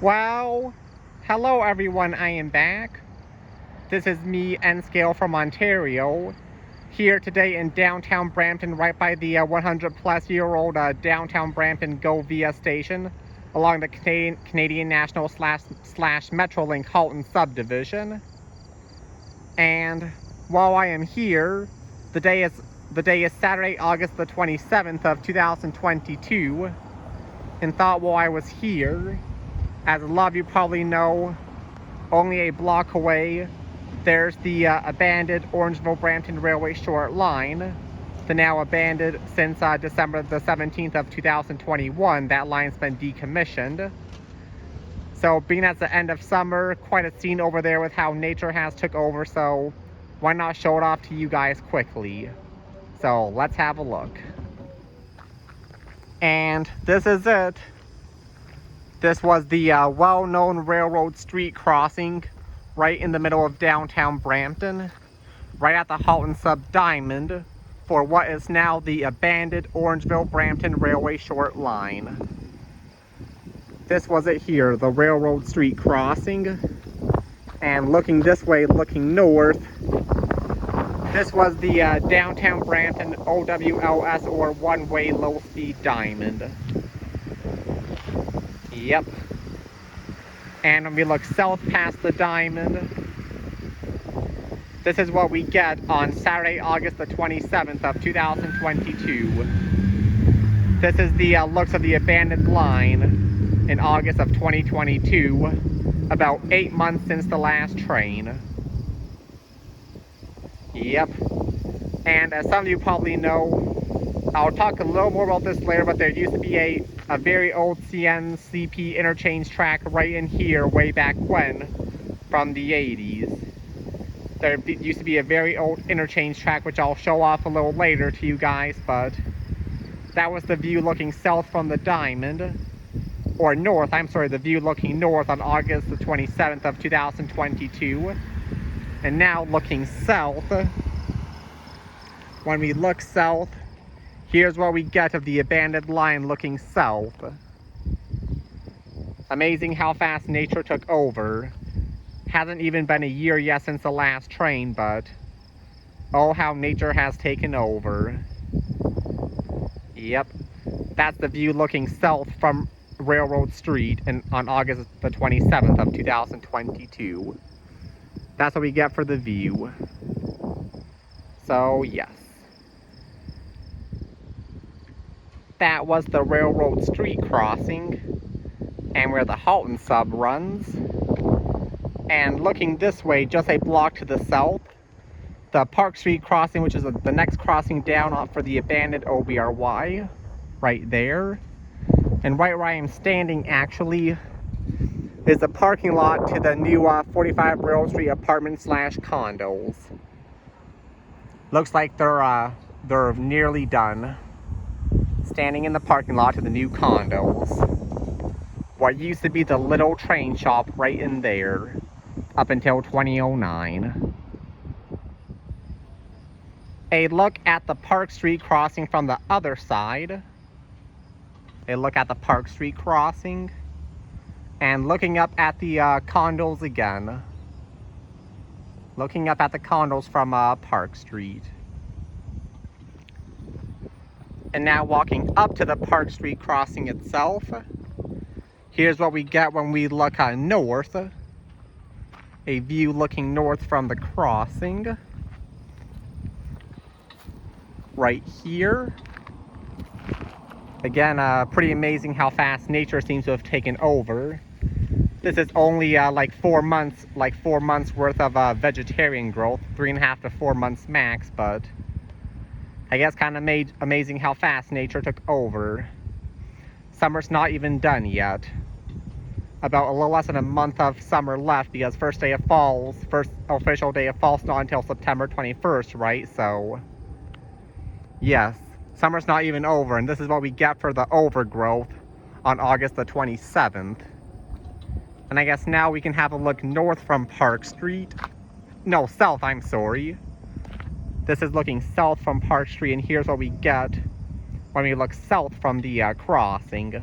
Well, hello everyone, I am back. This is me, N-Scale from Ontario, here today in downtown Brampton, right by the 100-plus-year-old downtown Brampton GO Via station, along the Canadian National / Metrolink Halton subdivision. And while I am here, the day is Saturday, August the 27th of 2022, and thought while I was here, as a lot of you probably know, only a block away, there's the abandoned Orangeville Brampton Railway short line. The now abandoned since December the 17th of 2021. That line's been decommissioned. So being at the end of summer, quite a scene over there with how nature has took over, so why not show it off to you guys quickly? So let's have a look. And this is it. This was the well-known railroad street crossing right in the middle of downtown Brampton, right at the Halton Sub Diamond, for what is now the abandoned Orangeville Brampton Railway short line. This was it here, the railroad street crossing. And looking this way, looking north, this was the downtown Brampton OWLS, or one-way low-speed diamond. Yep. And when we look south past the diamond, this is what we get on Saturday, August the 27th of 2022. This is the looks of the abandoned line in August of 2022, about 8 months since the last train. Yep. And as some of you probably know, I'll talk a little more about this later, but there used to be a very old CN-CP interchange track right in here way back when, from the 80s. There used to be a very old interchange track, which I'll show off a little later to you guys, but that was the view looking south from the diamond, or north, I'm sorry, the view looking north on August the 27th of 2022. And now looking south, when we look south, here's what we get of the abandoned line looking south. Amazing how fast nature took over. Hasn't even been a year yet since the last train, but oh, how nature has taken over. Yep, that's the view looking south from Railroad Street on August the 27th of 2022. That's what we get for the view. So, yes. That was the railroad street crossing, and where the Halton sub runs. And looking this way, just a block to the south, the Park Street crossing, which is the next crossing down for the abandoned OBRY, right there. And right where I am standing, actually, is the parking lot to the new 45 Railroad Street apartment / condos. Looks like they're nearly done. Standing in the parking lot to the new condos. What used to be the little train shop right in there, up until 2009. A look at the Park Street crossing from the other side. A look at the Park Street crossing. And looking up at the condos again. Looking up at the condos from Park Street. And now walking up to the Park Street crossing itself. Here's what we get when we look north. A view looking north from the crossing. Right here. Again, pretty amazing how fast nature seems to have taken over. This is only like 4 months worth of vegetarian growth, 3.5 to 4 months max, but I guess kind of amazing how fast nature took over. Summer's not even done yet. About a little less than a month of summer left, because first official day of fall's not until September 21st, right? So, yes, summer's not even over, and this is what we get for the overgrowth on August the 27th. And I guess now we can have a look north from Park Street. No, south, I'm sorry. This is looking south from Park Street, and here's what we get when we look south from the crossing.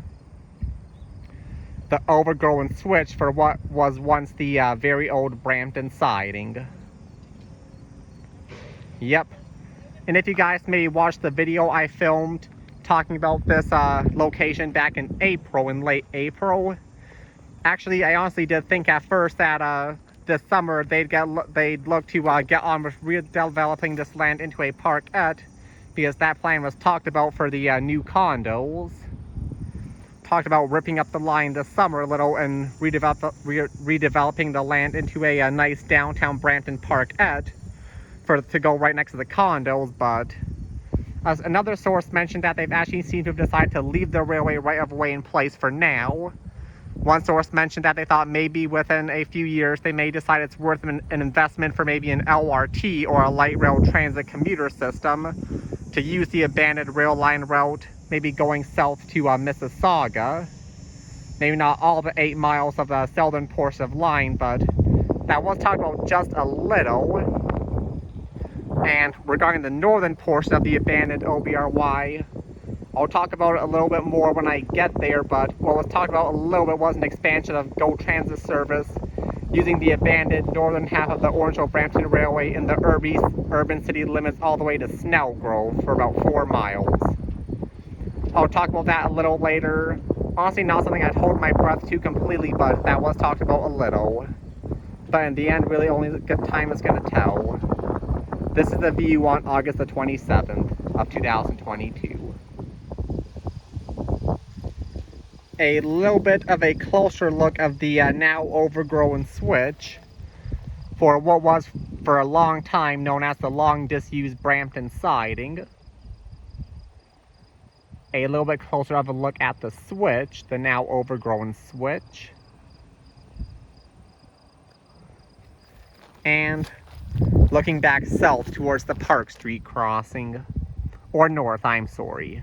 the overgrown switch for what was once the very old Brampton siding. Yep. And if you guys maybe watched the video I filmed talking about this location back in late April, actually I honestly did think at first that this summer they'd look to get on with redeveloping this land into a parkette, because that plan was talked about for the new condos. Talked about ripping up the line this summer a little and redeveloping the land into a nice downtown Brampton parkette to go right next to the condos, but as another source mentioned that they've actually seemed to have decided to leave the railway right-of-way in place for now. One source mentioned that they thought maybe within a few years they may decide it's worth an investment for maybe an LRT or a light rail transit commuter system to use the abandoned rail line route, maybe going south to Mississauga. Maybe not all the 8 miles of the southern portion of line, but that was talked about just a little. And regarding the northern portion of the abandoned OBRY, I'll talk about it a little bit more when I get there, but what was talked about a little bit was an expansion of GO Transit service using the abandoned northern half of the Orangeville Brampton Railway in the urban city limits all the way to Snellgrove for about 4 miles. I'll talk about that a little later. Honestly, not something I'd hold my breath to completely, but that was talked about a little. But in the end, really only the good time is going to tell. This is the view on August the 27th of 2022. A little bit of a closer look of the now overgrown switch for what was for a long time known as the long disused Brampton siding. A little bit closer of a look at the switch, the now overgrown switch. And looking back south towards the Park Street crossing. Or north, I'm sorry.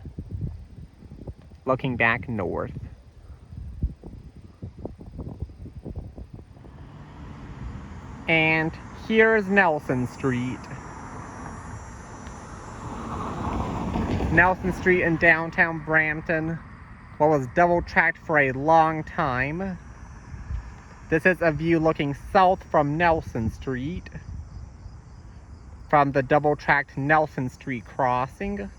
Looking back north. And here's Nelson Street. Nelson Street in downtown Brampton, what was double-tracked for a long time. This is a view looking south from Nelson Street, from the double-tracked Nelson Street crossing.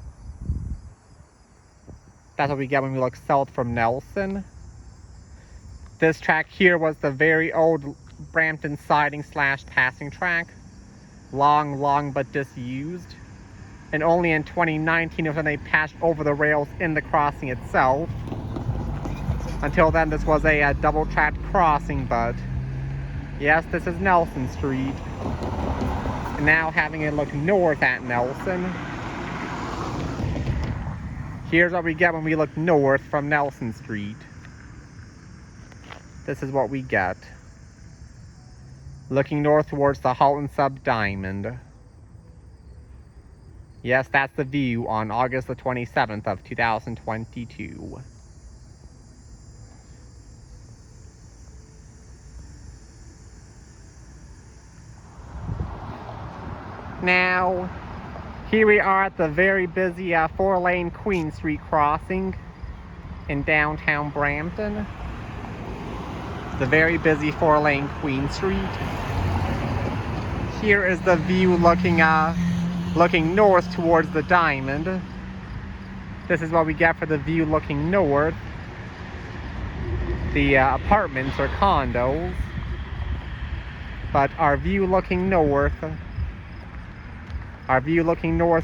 That's what we get when we look south from Nelson. This track here was the very old Brampton siding / passing track. Long but disused. And only in 2019 was when they patched over the rails in the crossing itself. Until then, this was a double-tracked crossing, but yes, this is Nelson Street. And now having a look north at Nelson. Here's what we get when we look north from Nelson Street. This is what we get. Looking north towards the Halton Sub Diamond. Yes, that's the view on August the 27th of 2022. Now, here we are at the very busy 4-lane Queen Street crossing in downtown Brampton. The very busy 4-lane Queen Street. Here is the view looking north towards the Diamond. This is what we get for the view looking north. The apartments or condos. But our view looking north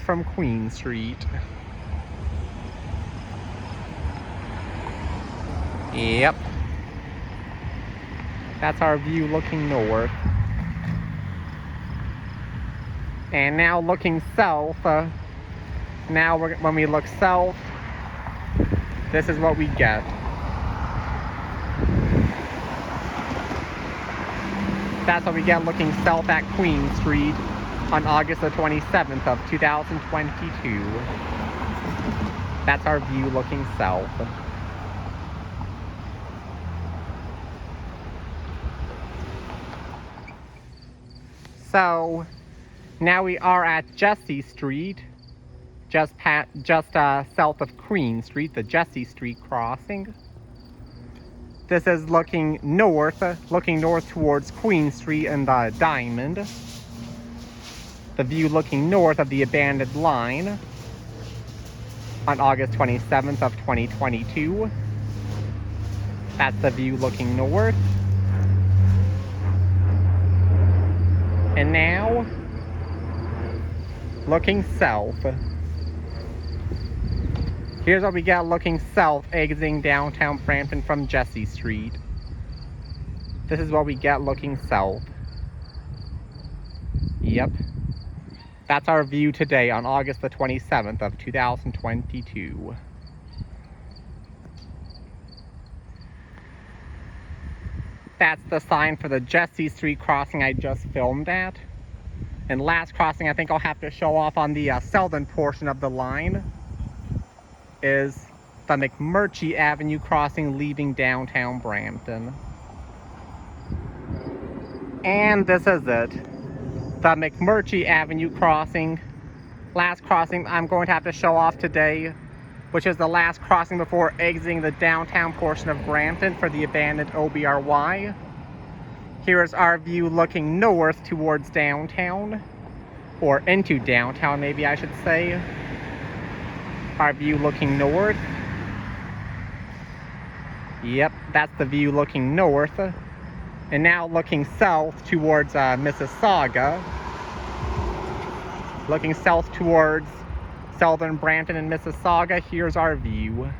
from Queen Street. Yep. That's our view looking north. And now looking south, when we look south, this is what we get. That's what we get looking south at Queen Street on August the 27th of 2022. That's our view looking south. So, now we are at Jesse Street, just south of Queen Street, the Jesse Street crossing. This is looking north towards Queen Street and the Diamond. The view looking north of the abandoned line on August 27th of 2022. That's the view looking north. And now, looking south. Here's what we got looking south, exiting downtown Brampton from Jessie Street. This is what we get looking south. Yep. That's our view today on August the 27th of 2022. That's the sign for the Jessie Street crossing I just filmed at. And last crossing I think I'll have to show off on the southern portion of the line is the Mcmurchie Avenue crossing leaving downtown Brampton. And this is it. The Mcmurchie Avenue crossing. Last crossing I'm going to have to show off today, which is the last crossing before exiting the downtown portion of Brampton for the abandoned OBRY. Here is our view looking north towards downtown, or into downtown maybe I should say. Our view looking north. Yep, that's the view looking north. And now looking south towards Mississauga. Looking south towards southern Brampton and Mississauga, here's our view.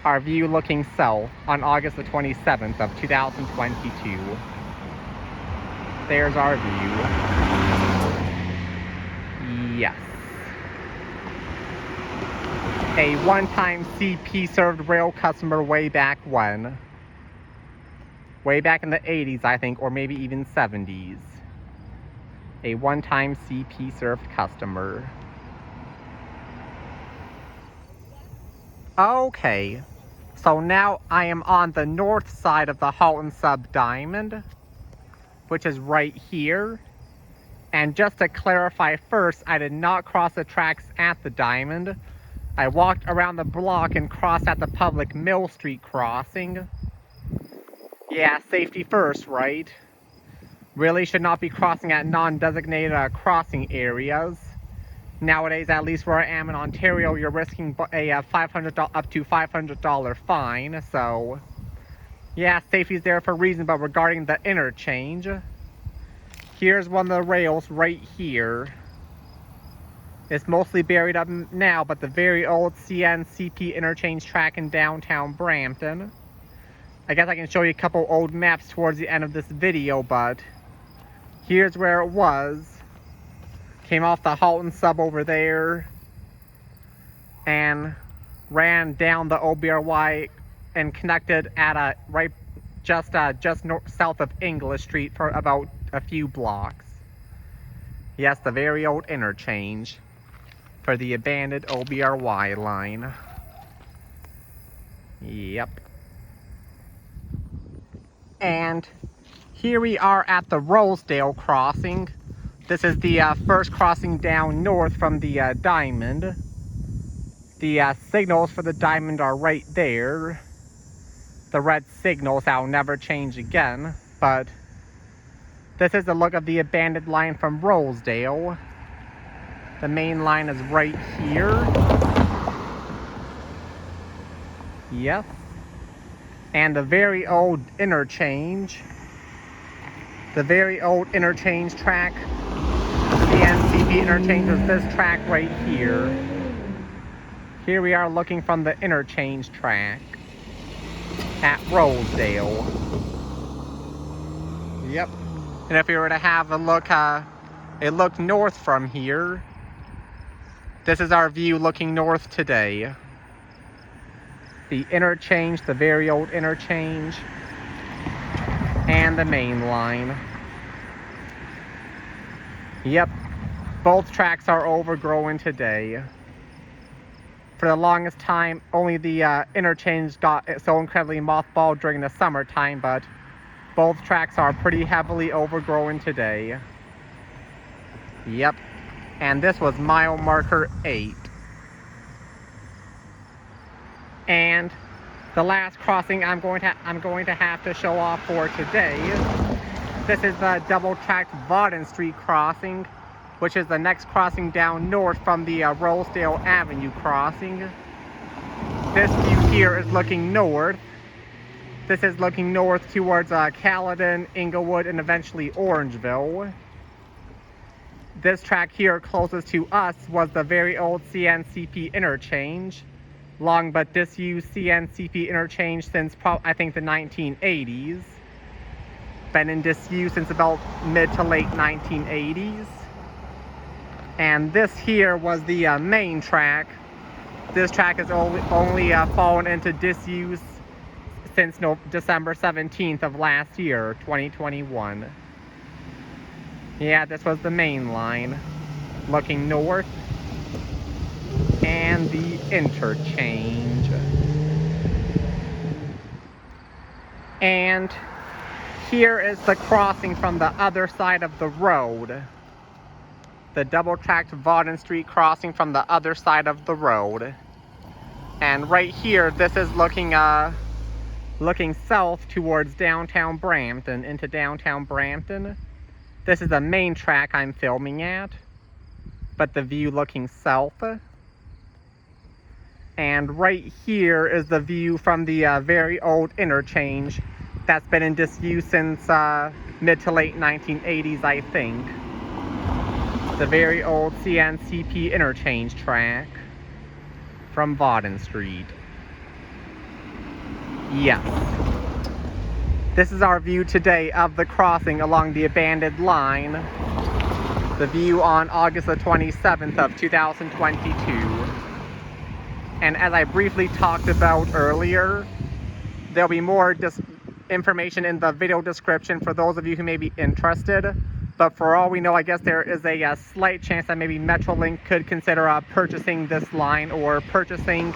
Our view looking south on August the 27th of 2022. There's our view. Yes. A one-time CP served rail customer way back when. Way back in the 80s, I think, or maybe even 70s. A one-time CP served customer. Okay, so now I am on the north side of the Halton Sub Diamond, which is right here. And just to clarify first, I did not cross the tracks at the Diamond. I walked around the block and crossed at the public Mill Street crossing. Yeah, safety first, right? Really should not be crossing at non-designated crossing areas. Nowadays, at least where I am in Ontario, you're risking a up to $500 fine. So, yeah, safety's there for a reason. But regarding the interchange, here's one of the rails right here. It's mostly buried up now, but the very old CN-CP interchange track in downtown Brampton. I guess I can show you a couple old maps towards the end of this video, but here's where it was. Came off the Halton Sub over there and ran down the OBRY and connected at just south of English Street for about a few blocks. Yes, the very old interchange for the abandoned OBRY line. Yep. And here we are at the Rosedale crossing. This is the first crossing down north from the Diamond. The signals for the Diamond are right there. The red signals that will never change again. But this is the look of the abandoned line from Rosedale. The main line is right here. Yes. And the very old interchange. The very old interchange track. The NCP interchange is this track right here. Here we are looking from the interchange track at Rosedale. Yep. And if we were to have a look north from here, this is our view looking north today. The interchange, the very old interchange, and the main line. Yep, both tracks are overgrown today. For the longest time, only the interchange got so incredibly mothballed during the summertime, but both tracks are pretty heavily overgrown today. Yep, and this was mile marker 8. And The last crossing I'm going to have to show off for today. This is the double-tracked Vodden Street crossing, which is the next crossing down north from the Rosedale Avenue crossing. This view here is looking north. This is looking north towards Caledon, Inglewood, and eventually Orangeville. This track here closest to us was the very old CNCP interchange. Long but disused CNCP interchange since I think the 1980s. Been in disuse since about mid to late 1980s. And this here was the main track. This track has only fallen into disuse since December 17th of last year, 2021. Yeah, this was the main line, looking north, and the interchange. And here is the crossing from the other side of the road. The double-tracked Vodden Street crossing from the other side of the road. And right here, this is looking south towards downtown Brampton, into downtown Brampton. This is the main track I'm filming at, but the view looking south. And right here is the view from the very old interchange that's been in disuse since mid to late 1980s, I think. The very old CNCP interchange track from Vodden Street. Yes. This is our view today of the crossing along the abandoned line. The view on August the 27th of 2022. And as I briefly talked about earlier, there'll be more information in the video description for those of you who may be interested. But for all we know, I guess there is a slight chance that maybe Metrolink could consider purchasing this line, or purchasing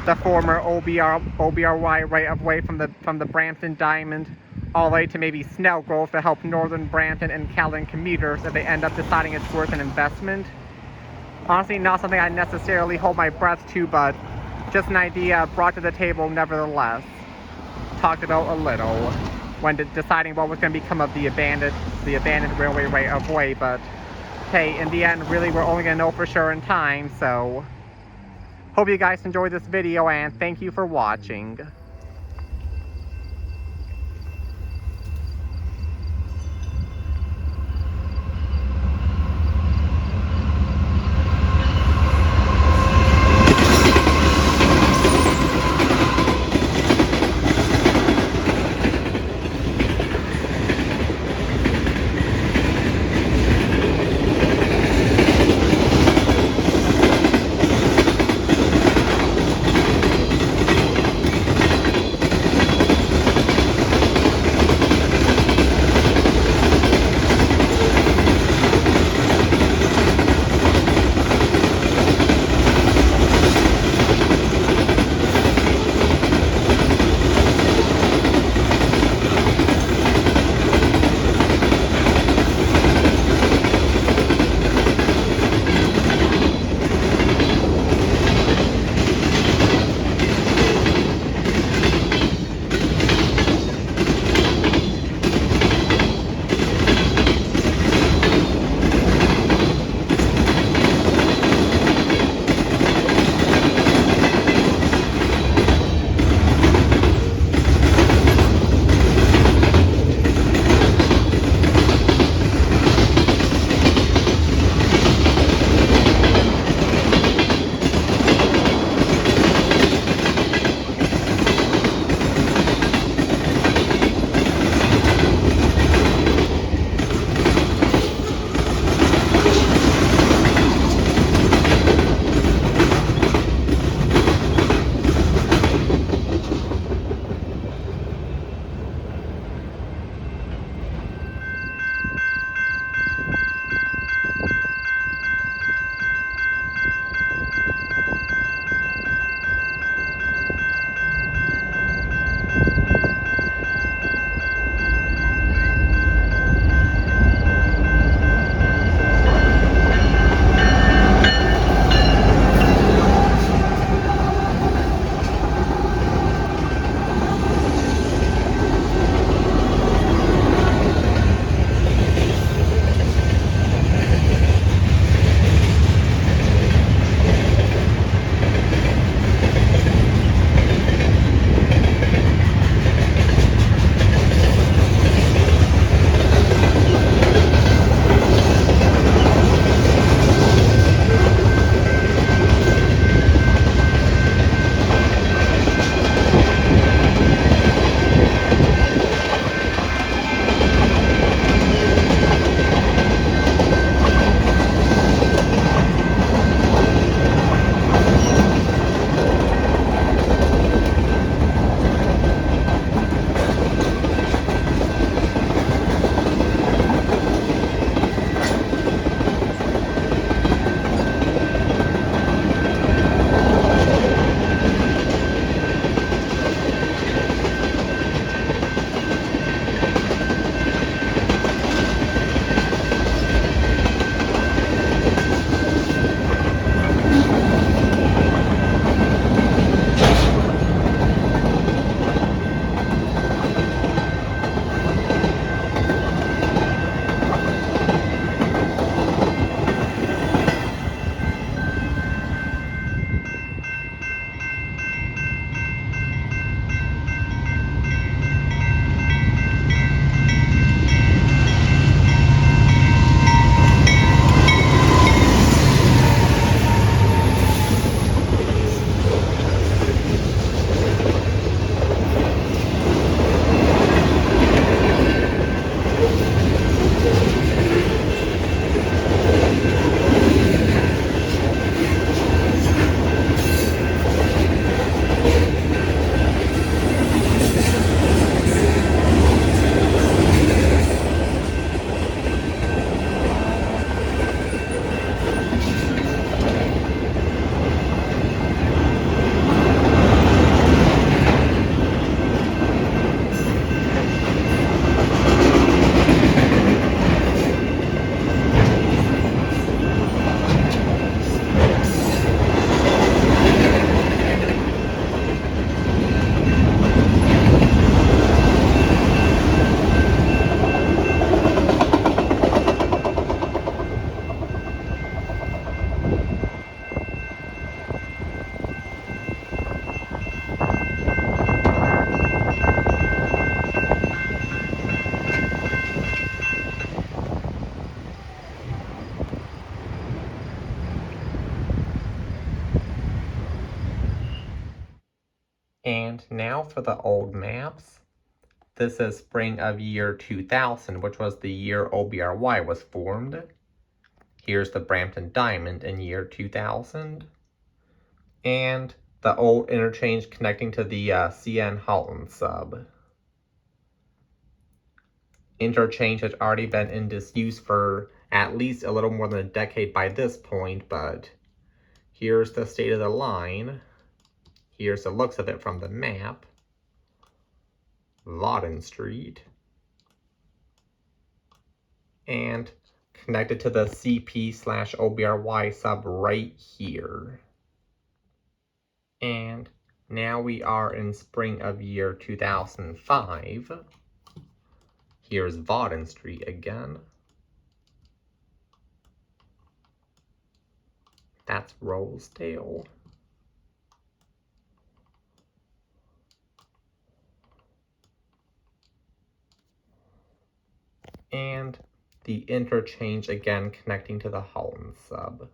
the former OBRY right-of-way from the Brampton Diamond all the way to maybe Snellgrove to help northern Brampton and Caledon commuters if they end up deciding it's worth an investment. Honestly, not something I necessarily hold my breath to, but just an idea brought to the table nevertheless. Talked about a little when deciding what was going to become of the abandoned railway right-of-way, but hey, in the end, really, we're only going to know for sure in time, so hope you guys enjoyed this video, and thank you for watching. And now for the old maps. This is spring of year 2000, which was the year OBRY was formed. Here's the Brampton Diamond in year 2000. And the old interchange connecting to the CN Halton Sub. Interchange has already been in disuse for at least a little more than a decade by this point, but here's the state of the line. Here's the looks of it from the map. Vodden Street. And connected to the CP/OBRY sub right here. And now we are in spring of year 2005. Here's Vodden Street again. That's Rosedale. And the interchange again connecting to the Halton Sub.